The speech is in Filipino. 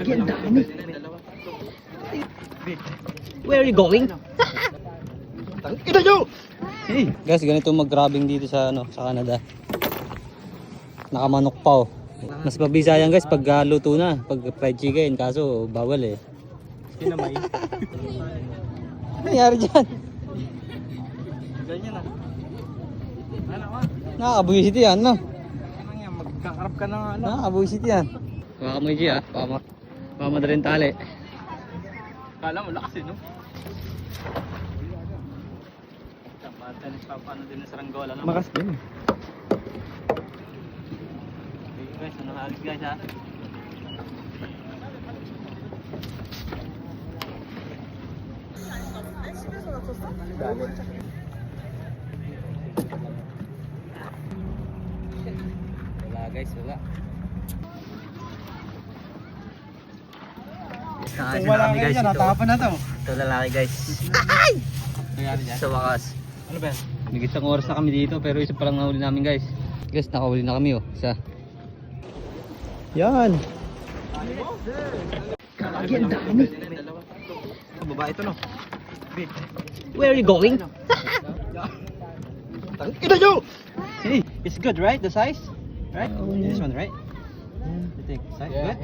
Gagi, ang dami. Where are you going? Ito nyo! Hey, guys, ganito mag-grabbing dito sa sa Canada. Nakamanok pa oh. Mas mabisa yan guys pag luto na, pag fried chicken, kaso bawal eh. Kinamay. Ano nangyari dyan? Ganyan ah. Ano ka? Nakakabuisit yan, no? Ano yan? Magkakarap ka ng ano? Nakakabuisit yan. Baka mo G ah, baka madaling tali. Kala mo lakas eh, no? Paano din sa Saranggola lang? Makas din. Okay guys, ano halos guys ha? Wala guys, wala. Kung wala kayo dyan, natapon na to. Ito lalaki guys. Nangyari dyan? Sa wakas. Ano ba yan? Nagitang oras na kami dito pero isa pa lang nahuli namin guys. Guys, nakahuli na kami oh. Isa. Yan. Gagi, ang dami. Babae ito no? Where are you going? Ito nyo! Hey, it's good right? The size? Right? This one right? You think size good?